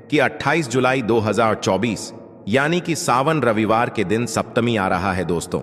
कि 28 जुलाई 2024 यानी कि सावन रविवार के दिन सप्तमी आ रहा है दोस्तों।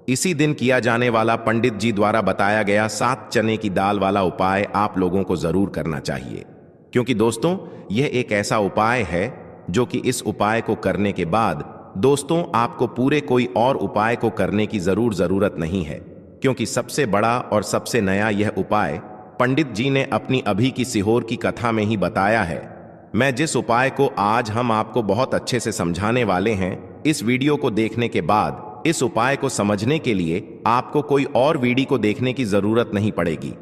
इसी दिन किया जाने वाला पंडित जी द्वारा बताया गया 7 चने की दाल वाला उपाय आप लोगों को जरूर करना चाहिए, क्योंकि दोस्तों यह एक ऐसा उपाय है जो कि इस उपाय को करने के बाद दोस्तों आपको पूरे कोई और उपाय को करने की जरूरत नहीं है, क्योंकि सबसे बड़ा और सबसे नया यह उपाय पंडित जी ने अपनी अभी की सीहोर की कथा में ही बताया है। मैं जिस उपाय को आज हम आपको बहुत अच्छे से समझाने वाले हैं, इस वीडियो को देखने के बाद इस उपाय को समझने के लिए आपको कोई और वीडियो को देखने की जरूरत नहीं पड़ेगी।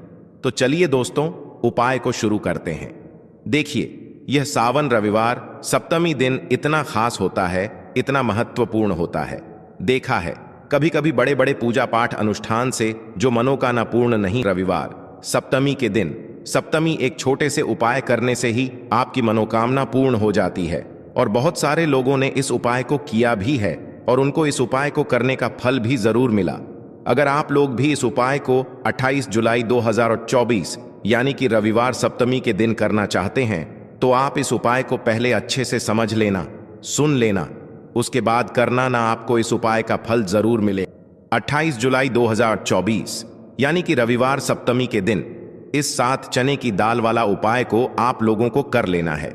तो चलिए दोस्तों उपाय को शुरू करते हैं। देखिए, यह सावन रविवार सप्तमी दिन इतना खास होता है, इतना महत्वपूर्ण होता है। देखा है कभी कभी बड़े बड़े पूजा पाठ अनुष्ठान से जो मनोकामना पूर्ण नहीं, रविवार सप्तमी के दिन सप्तमी एक छोटे से उपाय करने से ही आपकी मनोकामना पूर्ण हो जाती है। और बहुत सारे लोगों ने इस उपाय को किया भी है और उनको इस उपाय को करने का फल भी जरूर मिला। अगर आप लोग भी इस उपाय को 28 जुलाई 2024 यानी कि रविवार सप्तमी के दिन करना चाहते हैं, तो आप इस उपाय को पहले अच्छे से समझ लेना, सुन लेना, उसके बाद करना ना, आपको इस उपाय का फल जरूर मिले। 28 जुलाई 2024 यानी कि रविवार सप्तमी के दिन इस 7 चने की दाल वाला उपाय को आप लोगों को कर लेना है।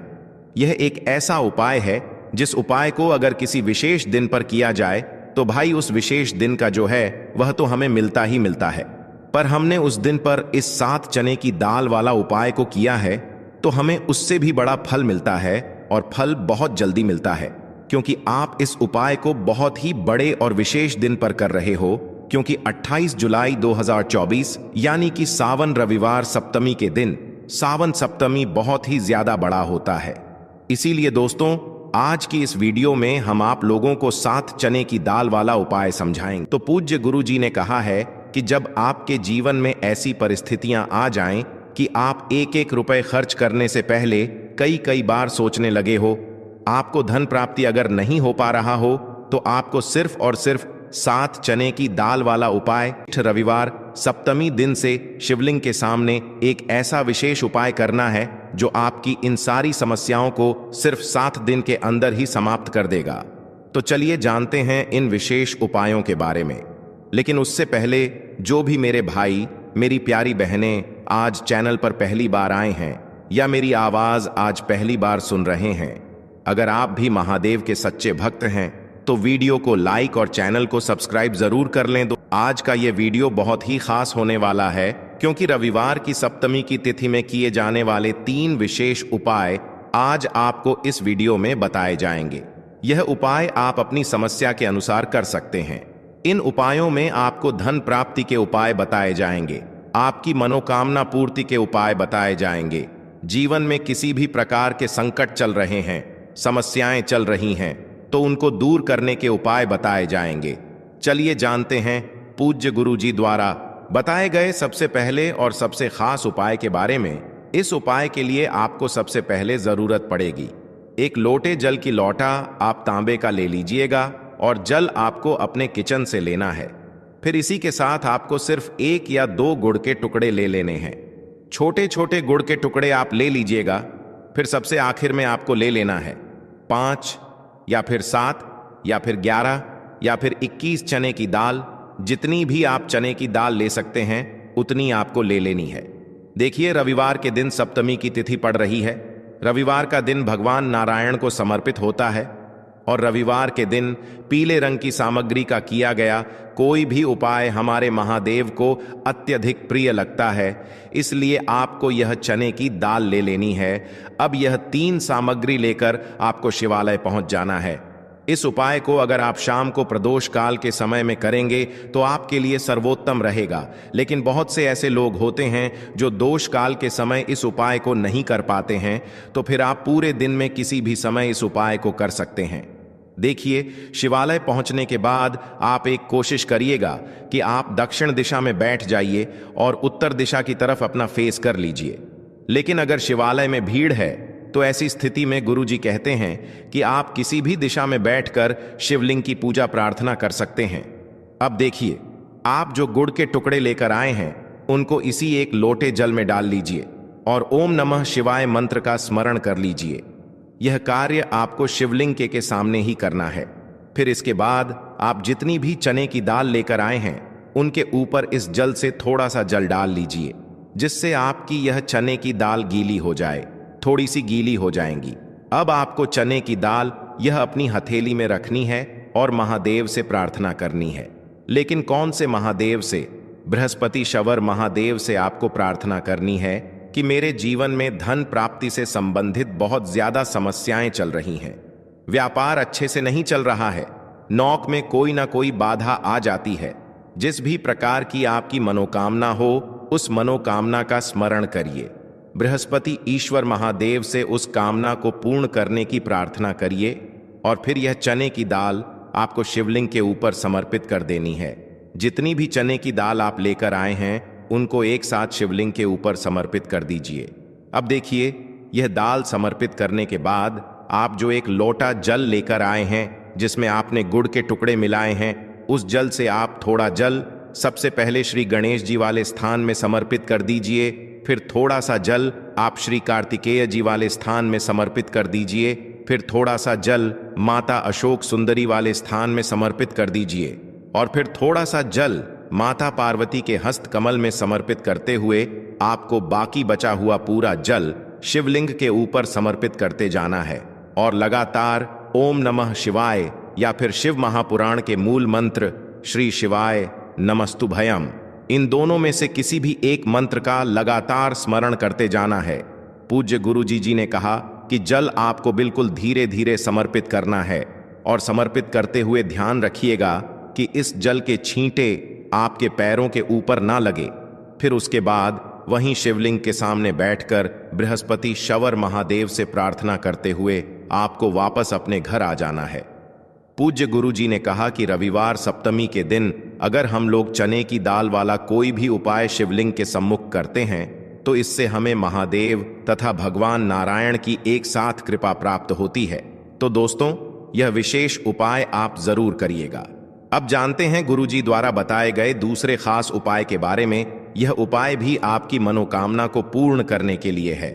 यह एक ऐसा उपाय है जिस उपाय को अगर किसी विशेष दिन पर किया जाए तो भाई उस विशेष दिन का जो है वह तो हमें मिलता ही मिलता है। पर हमने उस दिन पर इस 7 चने की दाल वाला उपाय को किया है तो हमें उससे भी बड़ा फल मिलता है, और फल बहुत जल्दी मिलता है, क्योंकि आप इस उपाय को बहुत ही बड़े और विशेष दिन पर कर रहे हो, क्योंकि 28 जुलाई 2024 यानी कि सावन रविवार सप्तमी के दिन सावन सप्तमी बहुत ही ज्यादा बड़ा होता है। इसीलिए दोस्तों आज की इस वीडियो में हम आप लोगों को 7 चने की दाल वाला उपाय समझाएंगे। तो पूज्य गुरु जी ने कहा है कि जब आपके जीवन में ऐसी परिस्थितियां आ जाएं कि आप एक एक रुपए खर्च करने से पहले कई बार सोचने लगे हो, आपको धन प्राप्ति अगर नहीं हो पा रहा हो, तो आपको सिर्फ और सिर्फ 7 चने की दाल वाला उपाय रविवार सप्तमी दिन से शिवलिंग के सामने एक ऐसा विशेष उपाय करना है जो आपकी इन सारी समस्याओं को सिर्फ 7 दिन के अंदर ही समाप्त कर देगा। तो चलिए जानते हैं इन विशेष उपायों के बारे में। लेकिन उससे पहले जो भी मेरे भाई मेरी प्यारी बहनें आज चैनल पर पहली बार आए हैं या मेरी आवाज आज पहली बार सुन रहे हैं, अगर आप भी महादेव के सच्चे भक्त हैं तो वीडियो को लाइक और चैनल को सब्सक्राइब जरूर कर लें। आज का ये वीडियो बहुत ही खास होने वाला है, क्योंकि रविवार की सप्तमी की तिथि में किए जाने वाले 3 विशेष उपाय आज आपको इस वीडियो में बताए जाएंगे। यह उपाय आप अपनी समस्या के अनुसार कर सकते हैं। इन उपायों में आपको धन प्राप्ति के उपाय बताए जाएंगे, आपकी मनोकामना पूर्ति के उपाय बताए जाएंगे, जीवन में किसी भी प्रकार के संकट चल रहे हैं, समस्याएं चल रही हैं तो उनको दूर करने के उपाय बताए जाएंगे। चलिए जानते हैं पूज्य गुरु जी द्वारा बताए गए सबसे पहले और सबसे खास उपाय के बारे में। इस उपाय के लिए आपको सबसे पहले जरूरत पड़ेगी एक लोटे जल की लोटा आप तांबे का ले लीजिएगा, और जल आपको अपने किचन से लेना है। फिर इसी के साथ आपको सिर्फ 1 या 2 गुड़ के टुकड़े ले लेने हैं। छोटे छोटे गुड़ के टुकड़े आप ले लीजिएगा। फिर सबसे आखिर में आपको ले लेना है 5 या फिर 7 या फिर 11 या फिर 21 चने की दाल। जितनी भी आप चने की दाल ले सकते हैं उतनी आपको ले लेनी है। देखिए, रविवार के दिन सप्तमी की तिथि पड़ रही है। रविवार का दिन भगवान नारायण को समर्पित होता है, और रविवार के दिन पीले रंग की सामग्री का किया गया कोई भी उपाय हमारे महादेव को अत्यधिक प्रिय लगता है। इसलिए आपको यह चने की दाल ले लेनी है। अब यह 3 सामग्री लेकर आपको शिवालय पहुंच जाना है। इस उपाय को अगर आप शाम को प्रदोष काल के समय में करेंगे तो आपके लिए सर्वोत्तम रहेगा। लेकिन बहुत से ऐसे लोग होते हैं जो दोष काल के समय इस उपाय को नहीं कर पाते हैं, तो फिर आप पूरे दिन में किसी भी समय इस उपाय को कर सकते हैं। देखिए, शिवालय पहुंचने के बाद आप एक कोशिश करिएगा कि आप दक्षिण दिशा में बैठ जाइए और उत्तर दिशा की तरफ अपना फेस कर लीजिए। लेकिन अगर शिवालय में भीड़ है तो ऐसी स्थिति में गुरुजी कहते हैं कि आप किसी भी दिशा में बैठकर शिवलिंग की पूजा प्रार्थना कर सकते हैं। अब देखिए, आप जो गुड़ के टुकड़े लेकर आए हैं उनको इसी एक लोटे जल में डाल लीजिए और ओम नमः शिवाय मंत्र का स्मरण कर लीजिए। यह कार्य आपको शिवलिंग के सामने ही करना है। फिर इसके बाद आप जितनी भी चने की दाल लेकर आए हैं उनके ऊपर इस जल से थोड़ा सा जल डाल लीजिए, जिससे आपकी यह चने की दाल गीली हो जाए, थोड़ी सी गीली हो जाएंगी। अब आपको चने की दाल यह अपनी हथेली में रखनी है और महादेव से प्रार्थना करनी है। लेकिन कौन से महादेव से? बृहस्पति शवर महादेव से आपको प्रार्थना करनी है कि मेरे जीवन में धन प्राप्ति से संबंधित बहुत ज्यादा समस्याएं चल रही हैं, व्यापार अच्छे से नहीं चल रहा है, नौक में कोई ना कोई बाधा आ जाती है। जिस भी प्रकार की आपकी मनोकामना हो उस मनोकामना का स्मरण करिए। बृहस्पति ईश्वर महादेव से उस कामना को पूर्ण करने की प्रार्थना करिए और फिर यह चने की दाल आपको शिवलिंग के ऊपर समर्पित कर देनी है। जितनी भी चने की दाल आप लेकर आए हैं उनको एक साथ शिवलिंग के ऊपर समर्पित कर दीजिए। अब देखिए, यह दाल समर्पित करने के बाद आप जो एक लोटा जल लेकर आए हैं जिसमें आपने गुड़ के टुकड़े मिलाए हैं, उस जल से आप थोड़ा जल सबसे पहले श्री गणेश जी वाले स्थान में समर्पित कर दीजिए। फिर थोड़ा सा जल आप श्री कार्तिकेय जी वाले स्थान में समर्पित कर दीजिए। फिर थोड़ा सा जल माता अशोक सुंदरी वाले स्थान में समर्पित कर दीजिए और फिर थोड़ा सा जल माता पार्वती के हस्त कमल में समर्पित करते हुए आपको बाकी बचा हुआ पूरा जल शिवलिंग के ऊपर समर्पित करते जाना है और लगातार ओम नमः शिवाय या फिर शिव महापुराण के मूल मंत्र श्री शिवाय नमस्तुभयम, इन दोनों में से किसी भी एक मंत्र का लगातार स्मरण करते जाना है। पूज्य गुरुजी जी ने कहा कि जल आपको बिल्कुल धीरे धीरे समर्पित करना है और समर्पित करते हुए ध्यान रखिएगा कि इस जल के छींटे आपके पैरों के ऊपर ना लगे। फिर उसके बाद वहीं शिवलिंग के सामने बैठकर बृहस्पति शवर महादेव से प्रार्थना करते हुए आपको वापस अपने घर आ जाना है। पूज्य गुरुजी ने कहा कि रविवार सप्तमी के दिन अगर हम लोग चने की दाल वाला कोई भी उपाय शिवलिंग के सम्मुख करते हैं तो इससे हमें महादेव तथा भगवान नारायण की एक साथ कृपा प्राप्त होती है। तो दोस्तों, यह विशेष उपाय आप जरूर करिएगा। अब जानते हैं गुरुजी द्वारा बताए गए दूसरे खास उपाय के बारे में। यह उपाय भी आपकी मनोकामना को पूर्ण करने के लिए है।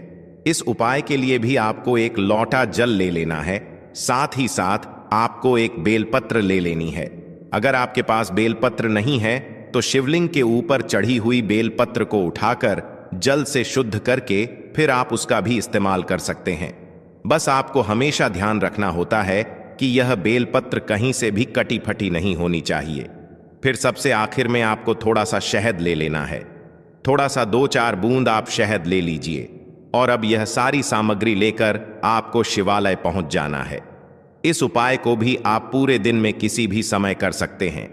इस उपाय के लिए भी आपको एक लोटा जल ले लेना है, साथ ही साथ आपको एक बेलपत्र ले लेनी है। अगर आपके पास बेलपत्र नहीं है तो शिवलिंग के ऊपर चढ़ी हुई बेलपत्र को उठाकर जल से शुद्ध करके फिर आप उसका भी इस्तेमाल कर सकते हैं। बस आपको हमेशा ध्यान रखना होता है कि यह बेलपत्र कहीं से भी कटी फटी नहीं होनी चाहिए। फिर सबसे आखिर में आपको थोड़ा सा शहद ले लेना है। थोड़ा सा 2-4 बूंद आप शहद ले लीजिए और अब यह सारी सामग्री लेकर आपको शिवालय पहुंच जाना है। इस उपाय को भी आप पूरे दिन में किसी भी समय कर सकते हैं।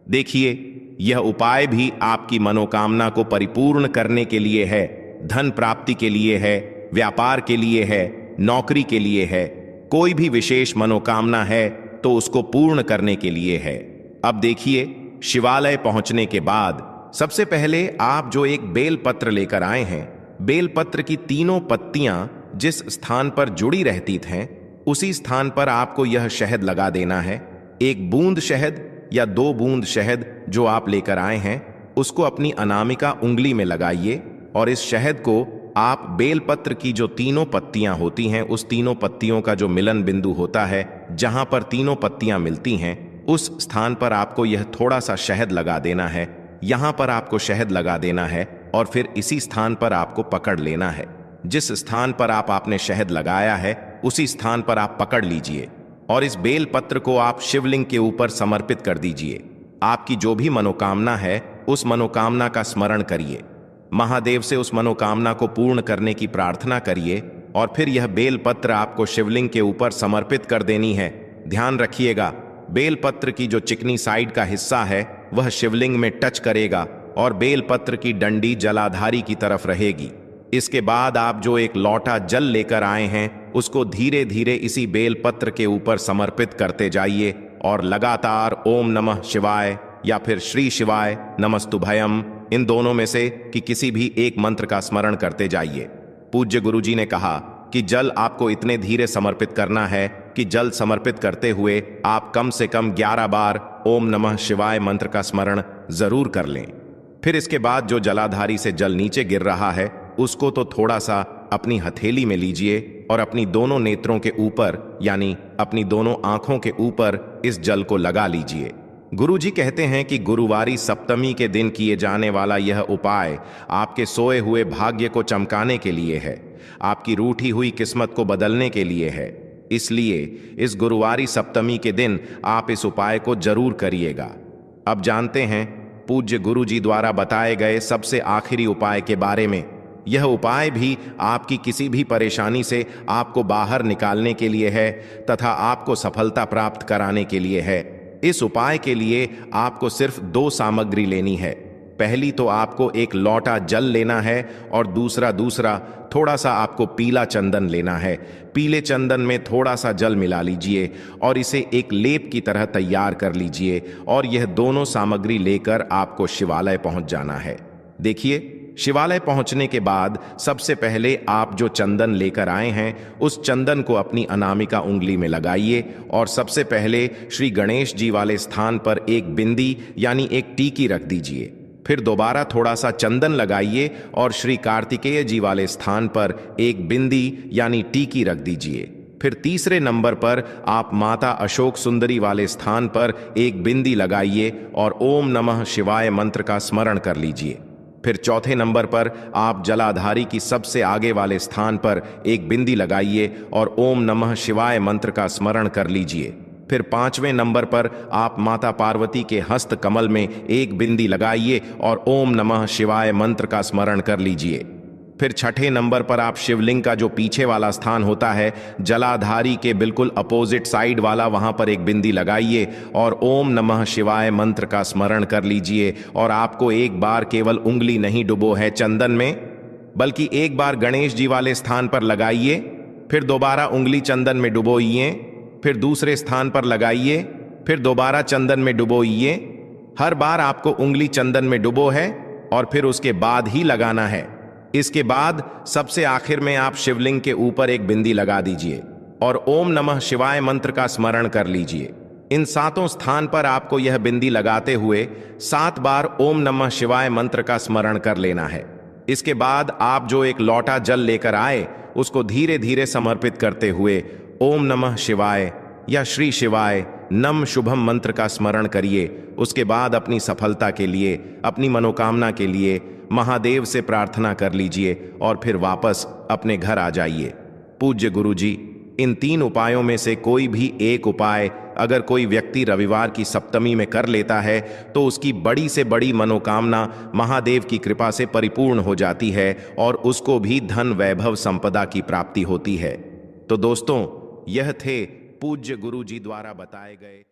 देखिए, यह उपाय भी आपकी मनोकामना को परिपूर्ण करने के लिए है, धन प्राप्ति के लिए है, व्यापार के लिए है, नौकरी के लिए है। कोई भी विशेष मनोकामना है तो उसको पूर्ण करने के लिए है। अब देखिए, शिवालय पहुंचने के बाद सबसे पहले आप जो एक बेलपत्र लेकर आए हैं, बेलपत्र की तीनों पत्तियां जिस स्थान पर जुड़ी रहती थीं उसी स्थान पर आपको यह शहद लगा देना है। 1 बूंद शहद या 2 बूंद शहद जो आप लेकर आए हैं उसको अपनी अनामिका उंगली में लगाइए और इस शहद को आप बेलपत्र की जो तीनों पत्तियां होती हैं उस तीनों पत्तियों का जो मिलन बिंदु होता है, जहां पर तीनों पत्तियां मिलती हैं, उस स्थान पर आपको यह थोड़ा सा शहद लगा देना है। यहां पर आपको शहद लगा देना है और फिर इसी स्थान पर आपको पकड़ लेना है। जिस स्थान पर आपने शहद लगाया है उसी स्थान पर आप पकड़ लीजिए और इस बेल पत्र को आप शिवलिंग के ऊपर समर्पित कर दीजिए। आपकी जो भी मनोकामना है उस मनोकामना का स्मरण करिए, महादेव से उस मनोकामना को पूर्ण करने की प्रार्थना करिए और फिर यह बेल पत्र आपको शिवलिंग के ऊपर समर्पित कर देनी है। ध्यान रखिएगा, बेल पत्र की जो चिकनी साइड का हिस्सा है वह शिवलिंग में टच करेगा और बेल पत्र की डंडी जलाधारी की तरफ रहेगी। इसके बाद आप जो एक लोटा जल लेकर आए हैं उसको धीरे धीरे इसी बेल पत्र के ऊपर समर्पित करते जाइए और लगातार ओम नमः शिवाय या फिर श्री शिवाय नमस्तुभयम, इन दोनों में से कि किसी भी एक मंत्र का स्मरण करते जाइए। पूज्य गुरुजी ने कहा कि जल आपको इतने धीरे समर्पित करना है कि जल समर्पित करते हुए आप कम से कम 11 बार ओम नमः शिवाय मंत्र का स्मरण जरूर कर लें। फिर इसके बाद जो जलाधारी से जल नीचे गिर रहा है उसको तो थोड़ा सा अपनी हथेली में लीजिए और अपनी दोनों नेत्रों के ऊपर यानी अपनी दोनों आंखों के ऊपर इस जल को लगा लीजिए। गुरुजी कहते हैं कि गुरुवारी सप्तमी के दिन किए जाने वाला यह उपाय आपके सोए हुए भाग्य को चमकाने के लिए है, आपकी रूठी हुई किस्मत को बदलने के लिए है। इसलिए इस गुरुवारी सप्तमी के दिन आप इस उपाय को जरूर करिएगा। अब जानते हैं पूज्य गुरुजी द्वारा बताए गए सबसे आखिरी उपाय के बारे में। यह उपाय भी आपकी किसी भी परेशानी से आपको बाहर निकालने के लिए है तथा आपको सफलता प्राप्त कराने के लिए है। इस उपाय के लिए आपको सिर्फ 2 सामग्री लेनी है। पहली तो आपको एक लोटा जल लेना है और दूसरा थोड़ा सा आपको पीला चंदन लेना है। पीले चंदन में थोड़ा सा जल मिला लीजिए और इसे एक लेप की तरह तैयार कर लीजिए और यह दोनों सामग्री लेकर आपको शिवालय पहुंच जाना है। देखिए, शिवालय पहुंचने के बाद सबसे पहले आप जो चंदन लेकर आए हैं उस चंदन को अपनी अनामिका उंगली में लगाइए और सबसे पहले श्री गणेश जी वाले स्थान पर एक बिंदी यानी एक टीकी रख दीजिए। फिर दोबारा थोड़ा सा चंदन लगाइए और श्री कार्तिकेय जी वाले स्थान पर एक बिंदी यानी टीकी रख दीजिए। फिर तीसरे नंबर पर आप माता अशोक सुंदरी वाले स्थान पर एक बिंदी लगाइए और ओम नमः शिवाय मंत्र का स्मरण कर लीजिए। फिर चौथे नंबर पर आप जलाधारी की सबसे आगे वाले स्थान पर एक बिंदी लगाइए और ओम नमः शिवाय मंत्र का स्मरण कर लीजिए। फिर 5वें नंबर पर आप माता पार्वती के हस्त कमल में एक बिंदी लगाइए और ओम नमः शिवाय मंत्र का स्मरण कर लीजिए। फिर 6ठे नंबर पर आप शिवलिंग का जो पीछे वाला स्थान होता है जलाधारी के बिल्कुल अपोजिट साइड वाला, वहां पर एक बिंदी लगाइए और ओम नमः शिवाय मंत्र का स्मरण कर लीजिए। और आपको एक बार केवल उंगली नहीं डुबो है चंदन में, बल्कि एक बार गणेश जी वाले स्थान पर लगाइए, फिर दोबारा उंगली चंदन में डुबोइए, फिर दूसरे स्थान पर लगाइए, फिर दोबारा चंदन में डुबोइए। हर बार आपको उंगली चंदन में डुबो है और फिर उसके बाद ही लगाना है। इसके बाद सबसे आखिर में आप शिवलिंग के ऊपर एक बिंदी लगा दीजिए और ओम नमः शिवाय मंत्र का स्मरण कर लीजिए। इन 7 स्थान पर आपको यह बिंदी लगाते हुए 7 बार ओम नमः शिवाय मंत्र का स्मरण कर लेना है। इसके बाद आप जो एक लोटा जल लेकर आए उसको धीरे धीरे समर्पित करते हुए ओम नमः शिवाय या श्री शिवाय नम शुभम मंत्र का स्मरण करिए। उसके बाद अपनी सफलता के लिए, अपनी मनोकामना के लिए महादेव से प्रार्थना कर लीजिए और फिर वापस अपने घर आ जाइए। पूज्य गुरुजी, इन 3 उपायों में से कोई भी एक उपाय अगर कोई व्यक्ति रविवार की सप्तमी में कर लेता है तो उसकी बड़ी से बड़ी मनोकामना महादेव की कृपा से परिपूर्ण हो जाती है और उसको भी धन वैभव संपदा की प्राप्ति होती है। तो दोस्तों, यह थे पूज्य गुरुजी द्वारा बताए गए